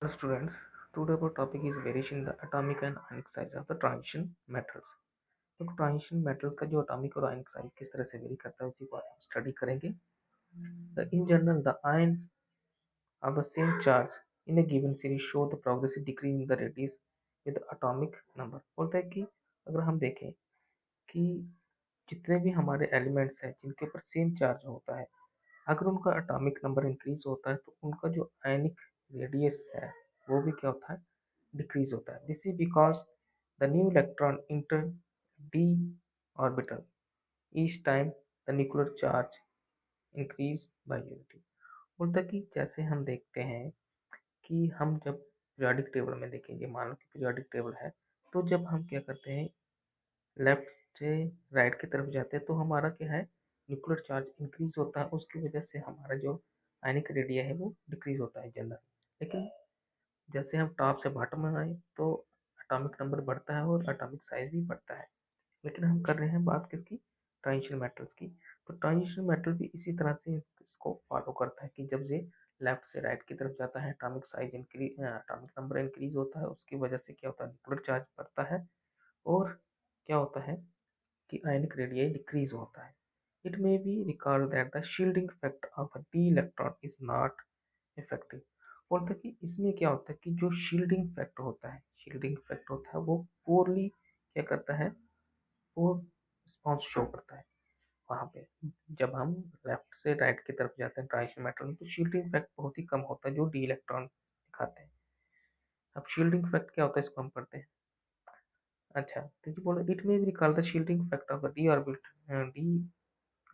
Students, today our topic is variation the atomic and ionic size of the transition metals. तो transition metal का जो atomic और आयनिक size किस तरह से वेरी करता है उसी को आज हम स्टडी करेंगे. In general, the ions of the same charge in a given series show the progressive decrease in the radius with the atomic number. बोलता है कि अगर हम देखें कि जितने भी हमारे एलिमेंट्स हैं जिनके ऊपर सेम चार्ज होता है, अगर उनका एटॉमिक नंबर इंक्रीज होता है तो उनका जो आयनिक रेडियस है वो भी क्या होता है, डिक्रीज होता है. This is because the new electron inter D orbital each time the nuclear charge increase by unity. बोलता कि जैसे हम देखते हैं कि हम जब पीरियोडिक टेबल में देखेंगे, मान लो कि पीरियोडिक टेबल है, तो जब हम क्या करते हैं लेफ्ट से राइट की तरफ जाते हैं तो हमारा क्या है, न्यूक्लियर चार्ज इंक्रीज होता है, उसकी वजह से हमारा जो आयनिक रेडिया है वो डिक्रीज होता है जनरली. लेकिन जैसे हम टॉप से बॉटम में आए तो एटॉमिक नंबर बढ़ता है और एटॉमिक साइज भी बढ़ता है. लेकिन हम कर रहे हैं बात किसकी, ट्रांजिशन मेटल्स की. तो ट्रांजिशन मेटल भी इसी तरह से इसको फॉलो करता है कि जब ये लेफ्ट से राइट की तरफ जाता है atomic size increase, atomic number increase होता है, उसकी वजह से क्या होता है, न्यूक्लियर चार्ज बढ़ता है और क्या होता है कि आयनिक रेडियाई डिक्रीज होता है. It may B record that the shielding effect of a D electron is not effective. बोलते हैं कि इसमें क्या होता है कि जो शील्डिंग इफेक्ट होता है, शील्डिंग इफेक्ट होता है वो पोरली क्या करता है, वो रिस्पॉन्स शो करता है वहाँ पे. जब हम लेफ्ट से राइट की तरफ जाते हैं ट्रांजिशन मेटल में तो शील्डिंग इफेक्ट बहुत ही कम होता है जो डी इलेक्ट्रॉन दिखाते हैं. अब शील्डिंग इफेक्ट क्या होता है इसको हम पढ़ते हैं. अच्छा, तो जी बोलो it may be called the shielding effect of the D orbit, D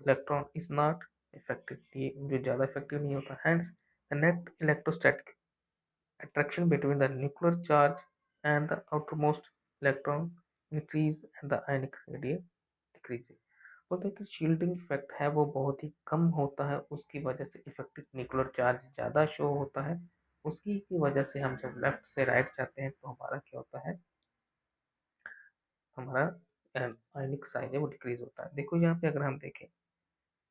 electron is not effective. ये जो ज़्यादा इफेक्टिव नहीं होता. Hence the net electrostatic attraction between the nuclear charge and the outermost electron increase and the ionic radius decrease. बोलते हैं कि shielding effect है वो बहुत ही कम होता है, उसकी वजह से इफेक्टिव न्यूक्लियर चार्ज ज़्यादा शो होता है. उसकी की वजह से हम जब लेफ्ट से राइट जाते हैं तो हमारा क्या होता है, हमारा आयनिक साइज है वो डिक्रीज होता है. देखो यहाँ पे अगर हम देखें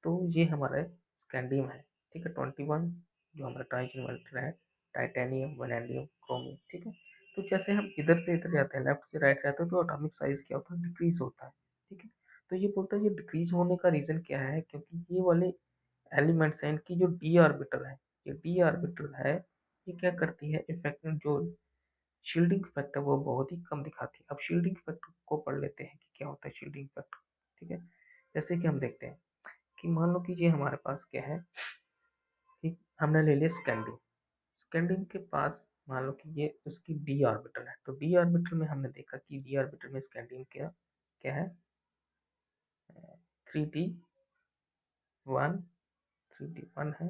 तो ये हमारा स्कैंडियम है, ठीक है, 21 जो हमारा ट्रांजिशन मेटल है, टाइटेनियम, वैनेडियम, क्रोमियम, ठीक है. तो जैसे हम इधर से इधर जाते हैं, लेफ्ट से राइट जाते हैं तो एटॉमिक साइज क्या होता है, डिक्रीज होता है. ठीक है. तो ये बोलता है ये डिक्रीज होने का रीजन क्या है, क्योंकि ये वाले एलिमेंट्स हैं इनकी जो डी ऑर्बिटल है, ये डी ऑर्बिटल है, ये क्या करती है, इफेक्ट जो शील्डिंग इफेक्ट है वो बहुत ही कम दिखाती है. अब शील्डिंग इफेक्ट को पढ़ लेते हैं कि क्या होता है शील्डिंग इफेक्ट. ठीक है. जैसे कि हम देखते हैं कि मान लो कि ये हमारे पास क्या है कि हमने ले लिया स्कैंडियम. स्कैंडियम के पास मान लो कि ये उसकी डी ऑर्बिटल है, तो डी ऑर्बिटल में हमने देखा कि डी ऑर्बिटल में स्कैंडियम क्या क्या है, 3d1, 3d1 है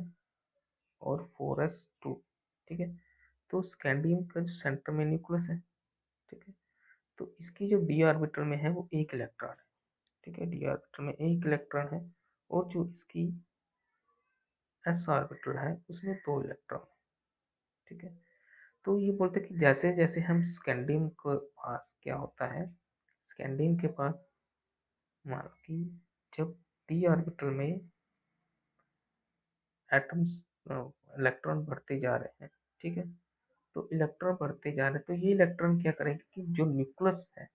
और 4s2. ठीक है. तो स्कैंडियम का जो सेंटर में न्यूक्लियस है, ठीक है, तो इसकी जो डी ऑर्बिटल में है वो एक इलेक्ट्रॉन है. ठीक है, डी ऑर्बिटल में एक इलेक्ट्रॉन है और जो इसकी एस ऑर्बिटल है उसमें दो इलेक्ट्रॉन है. ठीक है. तो ये बोलते हैं कि जैसे जैसे हम स्कैंडियम के पास क्या होता है, स्कैंडियम के पास मान लो कि जब डी ऑर्बिटल में एटम्स, इलेक्ट्रॉन बढ़ते जा रहे हैं, ठीक है, तो इलेक्ट्रॉन बढ़ते जा रहे हैं तो ये इलेक्ट्रॉन क्या करेंगे कि जो न्यूक्लियस है,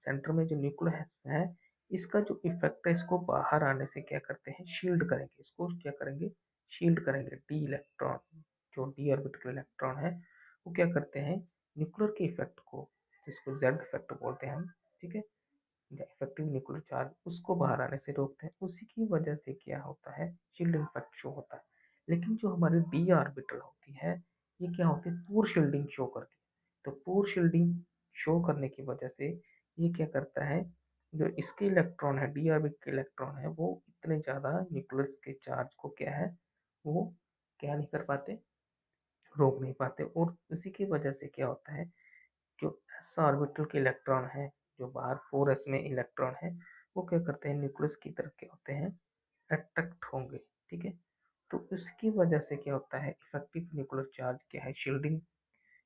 सेंटर में जो न्यूक्लियस है, इसका जो इफेक्ट है इसको बाहर आने से क्या करते हैं, शील्ड करेंगे, इसको क्या करेंगे, शील्ड करेंगे. डी इलेक्ट्रॉन, जो डी ऑर्बिटल इलेक्ट्रॉन है वो क्या करते हैं, न्यूक्लियर के इफेक्ट को, जिसको जेड इफेक्ट बोलते हैं हम, ठीक है, इफेक्टिव न्यूक्लियर चार्ज, उसको बाहर आने से रोकते हैं. उसी की वजह से क्या होता है, शील्डिंग इफेक्ट शो होता है. लेकिन जो हमारी डी ऑर्बिटल होती है ये क्या होती है, पूर शील्डिंग शो करती है. तो पूर शील्डिंग शो करने की वजह से ये क्या करता है, जो इसके इलेक्ट्रॉन है, डी ऑर्बिटल के इलेक्ट्रॉन है, वो इतने ज़्यादा न्यूक्लियस के चार्ज को क्या है, वो क्या नहीं कर पाते, रोक नहीं पाते. और उसी की वजह से क्या होता है, जो एस ऑर्बिटल के इलेक्ट्रॉन है, जो बाहर 4s में इलेक्ट्रॉन है, वो क्या करते हैं, न्यूक्लियस की तरफ क्या होते हैं, अट्रैक्ट होंगे. ठीक है. तो उसकी वजह से क्या होता है, इफेक्टिव न्यूक्लियर चार्ज क्या है, शील्डिंग,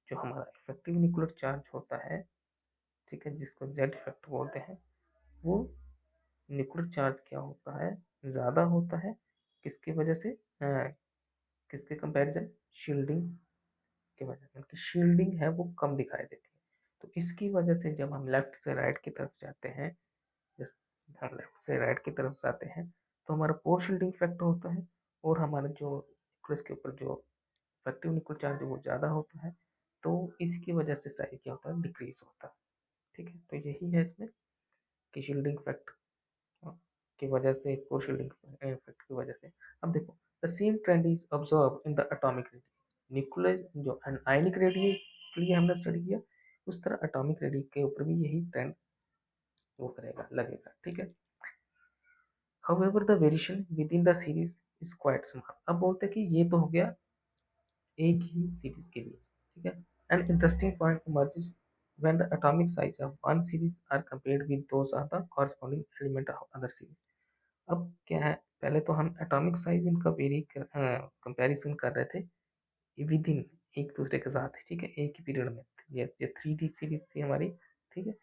जो हमारा इफेक्टिव न्यूक्लियर चार्ज होता है, ठीक है, जिसको जेड इफेक्ट बोलते हैं, वो न्यूक्लियर चार्ज क्या होता है, ज़्यादा होता है. किसकी वजह से, किसके कंपैरिजन, शील्डिंग की वजह से उनकी शील्डिंग है वो कम दिखाई देती है। तो इसकी वजह से जब हम लेफ्ट से राइट की तरफ जाते हैं, जैसे हम लेफ्ट से राइट की तरफ जाते हैं, तो हमारा पोर शील्डिंग इफेक्ट होता है और हमारा जो न्यूक्लियस के ऊपर जो इफेक्टिव न्यूक्लियर चार्ज है वो ज़्यादा होता है। तो इसकी वजह से साइज क्या होता है, डिक्रीज होता है। ठीक है, तो यही है इसमें कि शील्डिंग इफेक्ट की वजह से, पोर शील्डिंग इफेक्ट की वजह से। अब देखो, the same trend is observe in the atomic radius. Nuclear जो आयनिक रेडियस के लिए हमने स्टडी किया, उस तरह एटॉमिक रेडियस के ऊपर भी यही ट्रेंड वो करेगा, लगेगा। ठीक है। However the variation with in the series is quite small. अब बोलते हैं कि ये तो हो गया एक ही सीरीज के लिए। ठीक है। An interesting point emerges when the atomic size of one series are compared with those of the corresponding element of other series. अब क्या है, पहले तो हम एटॉमिक साइज इनका कंपैरिजन कर रहे थे विद इन, एक दूसरे के साथ। ठीक है, एक ही पीरियड में। ये 3D सीरीज थी हमारी। ठीक है।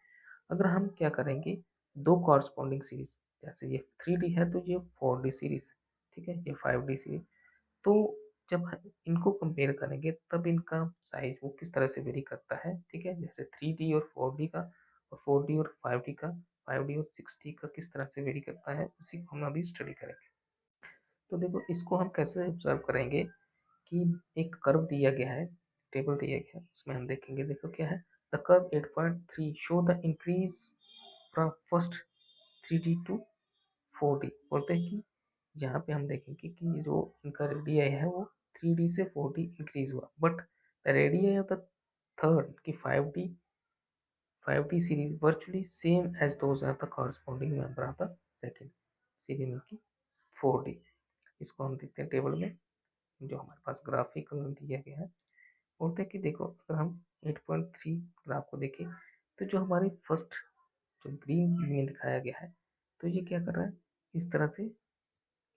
अगर हम क्या करेंगे, दो कॉरस्पॉन्डिंग सीरीज, जैसे ये 3D है तो ये 4D सीरीज है। ठीक है, ये 5D सीरीज। तो जब हम इनको कंपेयर करेंगे तब इनका साइज वो किस तरह से वेरी करता है। ठीक है, जैसे 3D और 4D का, और 4D और 5D का, 5D और 6D का किस तरह से वेरी करता है, उसी को हम अभी स्टडी करेंगे। तो देखो, इसको हम कैसे ऑब्जर्व करेंगे कि एक कर्व दिया गया है, टेबल दिया गया है, उसमें हम देखेंगे। देखो क्या है, the curve 8.3 show the increase from first 3D to 4D। बोलते हैं कि यहाँ पे हम देखेंगे कि जो इनका रेडियस है वो 3D से 4D इंक्रीज हुआ, but the radius of the third की 5D series virtually same as those are the corresponding member of the second series की 4D। इसको हम देखते हैं टेबल में, जो हमारे पास ग्राफिकल दिया गया है। बोलते हैं कि देखो, अगर हम 8.3 ग्राफ को देखें, तो जो हमारी फर्स्ट जो ग्रीन में दिखाया गया है, तो ये क्या कर रहा है, इस तरह से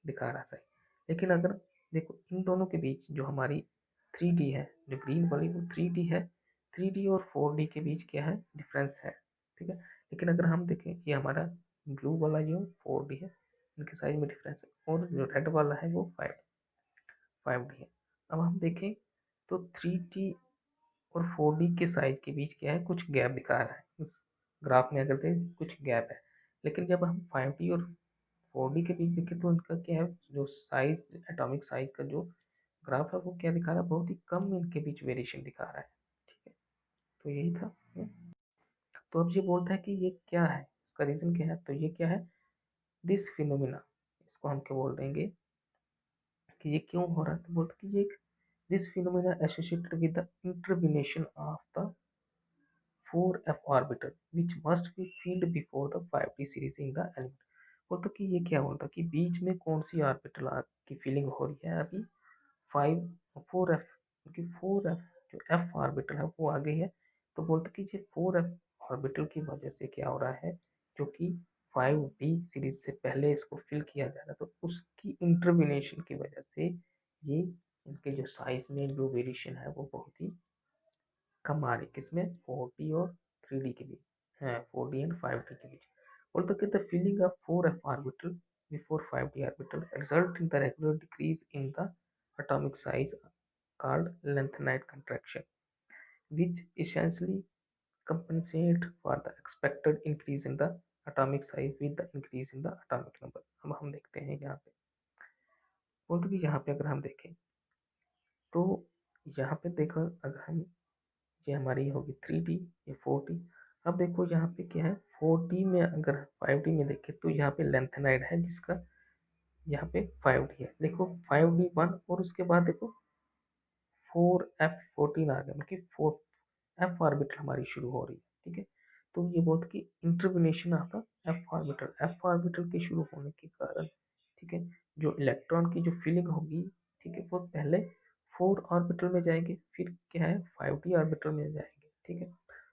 दिखा रहा है। लेकिन अगर देखो, इन दोनों के बीच जो हमारी 3D है, जो ग्रीन वाली वो 3D है, 3D और 4D के बीच क्या है, डिफरेंस है। ठीक है। लेकिन अगर हम देखें, ये हमारा ब्लू वाला जो 4D है, इनके साइज में डिफरेंस है, और जो रेड वाला है वो 5D है। अब हम देखें तो 3D और 4D के साइज के बीच क्या है, कुछ गैप दिखा रहा है इस ग्राफ में। अगर देखें कुछ गैप है, लेकिन जब हम 5D और 4D के बीच देखें तो इनका क्या है, जो साइज, एटॉमिक साइज का जो ग्राफ है वो क्या दिखा रहा है, बहुत ही कम इनके बीच वेरिएशन दिखा रहा है। ठीक है, तो यही था। तो अब ये बोलता है कि ये क्या है, इसका रीजन क्या है। तो ये क्या है, दिस फिनोमिना, इसको हम क्या बोल देंगे कि ये क्यों हो रहा है। तो बोलते हैं कि ये this phenomena associated with the intervention of the 4f orbital which must be filled before the 5D series in the element। बोलते कि ये क्या होता कि बीच में कौन सी ऑर्बिटल की फीलिंग हो रही है अभी, 4f, क्योंकि 4f जो f ऑर्बिटल है वो आ गई है। तो बोलते कि ये 4f ऑर्बिटल की वजह से क्या हो रहा है, जो कि 5D सीरीज से पहले इसको फिल किया जा रहा है, तो उसकी इंटरविनेशन की वजह से ये इनके जो साइज में जो वेरिएशन है वो बहुत ही कम आ रही, किसमें, 4D और 3D के बीच है, 4D एंड 5D के बीच। और तो कहते feeling of 4f orbital before 5D orbital result in the regular decrease in the atomic size called lengthenite contraction, which essentially compensate for the expected increase in the atomic size with the increase in the atomic number। अब हम देखते हैं यहाँ पे, बोलते कि यहाँ पे अगर हम देखें तो यहाँ पे देखो, अगर हम, ये हमारी होगी 3D, ये 4D। अब देखो यहाँ पे क्या है, 4D में अगर 5D में देखें तो यहाँ पे लेंथेनाइड है जिसका यहाँ पे 5D है। देखो 5D 1, और उसके बाद देखो 4f14 आ गया, मतलब 4f ऑर्बिटल हमारी शुरू हो रही है। ठीक है, तो ये बोलते कि इंटरविनेशन ऑफ द एफ ऑर्बिटल के शुरू होने के कारण, ठीक है, जो इलेक्ट्रॉन की जो फीलिंग होगी, ठीक है, वो पहले 4 ऑर्बिटल में जाएंगे, फिर क्या है 5D ऑर्बिटल में जाएंगे। ठीक है,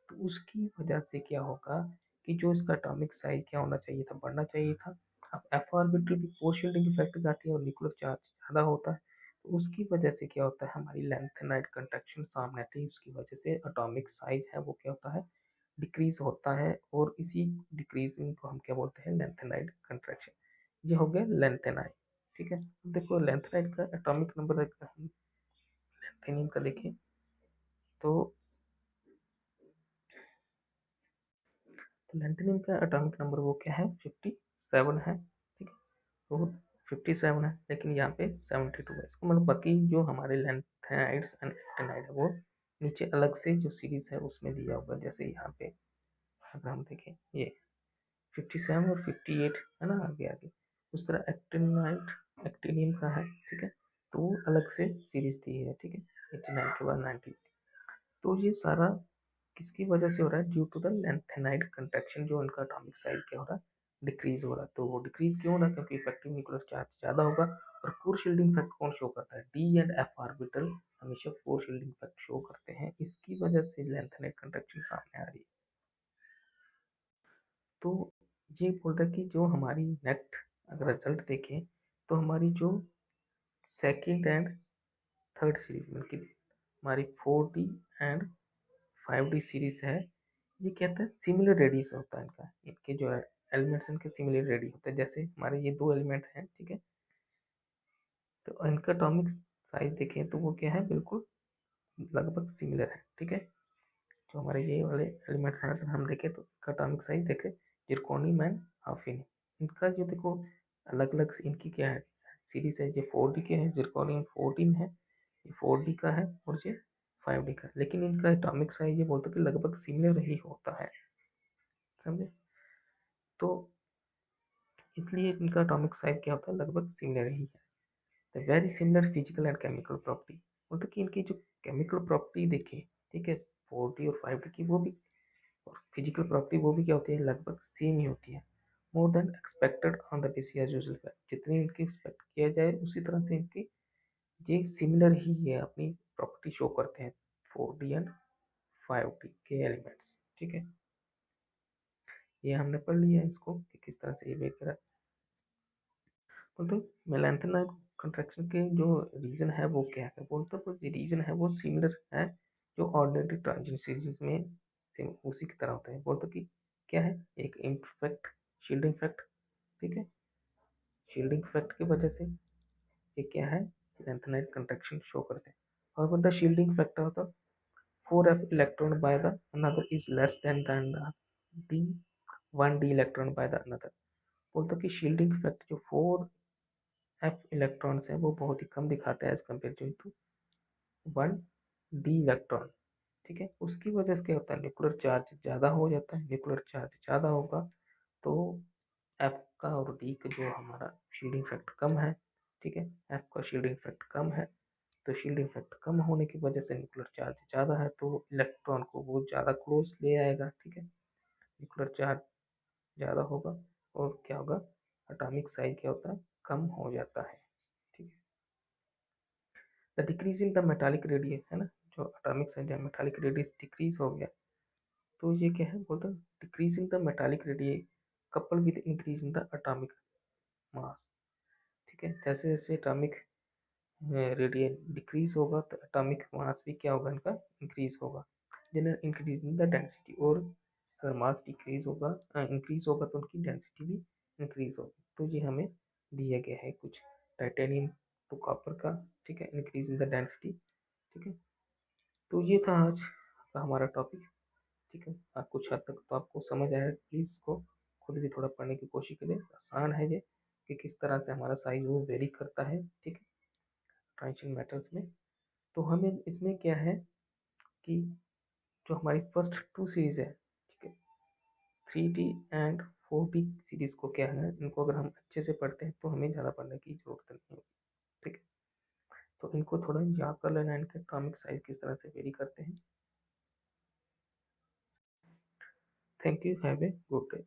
तो उसकी वजह से क्या होगा कि जो इसका एटॉमिक साइज क्या होना चाहिए था, बढ़ना चाहिए था। अब एफ ऑर्बिटल की फोर्स शील्डिंग इफेक्ट आती है और न्यूक्लियर चार्ज ज़्यादा होता है, तो उसकी वजह से क्या होता है, हमारी लेंथेनाइड कंट्रैक्शन सामने आती है, उसकी वजह से एटॉमिक साइज है वो क्या होता है, डिक्रीज होता है। और इसी डिक्रीजिंग को हम क्या बोलते हैं, लेंथेनाइड कंट्रैक्शन। ये हो गया लेंथेनाइड। ठीक है, देखो लेंथेनाइड का एटॉमिक नंबर लेंथेनियम का देखिए, तो लैंथेनियम का एटॉमिक नंबर वो क्या है, 57 है, ठीक है। तो 57 है, लेकिन यहाँ पे 72 है। इसका मतलब बाकी जो हमारे लैंथेनाइड्स एंड एक्टिनाइड है वो नीचे अलग से जो सीरीज है उसमें दिया होगा। जैसे यहाँ पे अगर हम देखें ये 57 और 58 है ना, आगे आगे उस तरह एक्टिनाइड एक्टिनियम का है, ठीक है। तो वो अलग से सीरीज दी है, ठीक है, 89 के बाद 90। तो ये सारा किसकी वजह से हो रहा है, due to the lanthanide contraction, जो उनका एटॉमिक साइज क्या हो रहा है, डिक्रीज हो रहा है। तो वो डिक्रीज क्यों हो रहा है, क्योंकि इफेक्टिव न्यूक्लियर चार्ज ज्यादा होगा। और कोर शील्डिंग इफेक्ट कौन शो करता है, डी एंड एफ ऑर्बिटल हमेशा कोर शील्डिंग इफेक्ट शो करते हैं। इसकी वजह से लैंथेनाइड कंट्रैक्शन सामने आ रही है। तो ये बोल रहा है कि जो हमारी नेट अगर रिजल्ट देखें तो हमारी जो सेकंड एंड थर्ड सीरीज में हमारी 4D एंड 5D सीरीज है, ये कहता है सिमिलर रेडियस होता है इनका, इनके जो एलिमेंट्स इनके सिमिलर रेडियस होते हैं। जैसे हमारे ये दो एलिमेंट हैं, ठीक है, तो इनका एटॉमिक साइज देखें तो वो क्या है, बिल्कुल लगभग सिमिलर है, ठीक है। जो हमारे ये वाले एलिमेंट्स हैं, अगर हम देखें तो इनका एटॉमिक साइज देखें, जिरकोनियम एंड हॉफिनियम, इनका जो देखो अलग अलग इनकी क्या है सीरीज है। ये 4D के हैं, जिरकोनियम 14 है, ये 4D का है, और ये 5D का है। लेकिन इनका एटॉमिक साइज ये बोलते कि लगभग सिमिलर ही होता है, समझे। तो इसलिए इनका एटॉमिक साइज क्या होता है, लगभग सिमिलर ही है। The very similar physical and chemical property, मतलब कि इनकी जो केमिकल प्रॉपर्टी देखें, ठीक है, 4D और 5D की, वो भी और फिजिकल प्रॉपर्टी वो भी क्या होती है, लगभग सेम ही होती है। More than expected on the basis as usual fact, जितनी इनकी एक्सपेक्ट किया जाए उसी तरह से इनकी ये सिमिलर ही है, अपनी प्रॉपर्टी शो करते हैं 4D एंड 5D के एलिमेंट्स, ठीक है। ये हमने पढ़ लिया है इसको कि किस तरह से ये बिहेव करा। बोलते मेलान्थेनाइड कंट्रैक्शन के जो रीजन है वो क्या है, बोलते जो रीजन है वो सिमिलर है जो ऑर्डिनरी ट्रांजिशन सीरीज में सेम उसी की तरह होता है। बोलते कि क्या है, एक इम्परफेक्ट शील्डिंग इफेक्ट, ठीक है, शील्डिंग इफेक्ट की वजह से ये क्या है, लैंथेनाइड कंट्रैक्शन शो करते हैं। और द शील्डिंग फैक्टर होता है 4f electron by the another is less than the 1d electron by the another. बोलते कि शील्डिंग इफेक्ट जो 4f इलेक्ट्रॉन्स है वो बहुत ही कम दिखाता है as compare to 1d electron, ठीक है। उसकी वजह से क्या होता है, न्यूक्लियर चार्ज ज़्यादा हो जाता है। न्यूक्लियर चार्ज ज़्यादा होगा तो एफ का और डी का जो हमारा शील्डिंग इफेक्ट कम है, ठीक है, एफ का शील्डिंग इफेक्ट कम है। तो शील्डिंग इफेक्ट कम होने की वजह से न्यूक्लियर चार्ज ज़्यादा है तो इलेक्ट्रॉन को वो ज़्यादा क्लोज ले आएगा, ठीक है। न्यूक्लियर चार्ज ज़्यादा होगा और क्या होगा, एटॉमिक साइज क्या होता है, कम हो जाता है, ठीक है। The decrease in the metallic radius है ना, जो एटॉमिक साइज है मेटालिक रेडियस डिक्रीज हो गया, तो ये क्या है, बोलते decrease in the metallic radius couple with increase in the atomic mass, ठीक है। जैसे जैसे एटॉमिक रेडियस डिक्रीज होगा तो एटॉमिक मास भी क्या होगा, इनका इंक्रीज होगा, general increase in the density. और अगर मास डिक्रीज होगा इंक्रीज होगा तो उनकी डेंसिटी भी इंक्रीज होगी। तो ये हमें दिया गया है कुछ टाइटेनियम टू कॉपर का, ठीक है, इंक्रीज इन द डेंसिटी, ठीक है। तो ये था आज का हमारा टॉपिक, ठीक है। कुछ हद तक तो आपको समझ आया, प्लीज़ इसको खुद भी थोड़ा पढ़ने की कोशिश करें। आसान है ये कि किस तरह से हमारा साइज वो वेरी करता है, ठीक है, ट्रांजिशन मेटल्स में। तो हमें इसमें क्या है कि जो हमारी फर्स्ट टू सीरीज है, ठीक है, 3D एंड 4D सीरीज को क्या है, इनको अगर हम अच्छे से पढ़ते हैं तो हमें ज़्यादा पढ़ने की जरूरत नहीं होगी, ठीक है। तो इनको थोड़ा याद कर लेना, इनके एटॉमिक साइज किस तरह से वेरी करते हैं। Thank you, have a good day.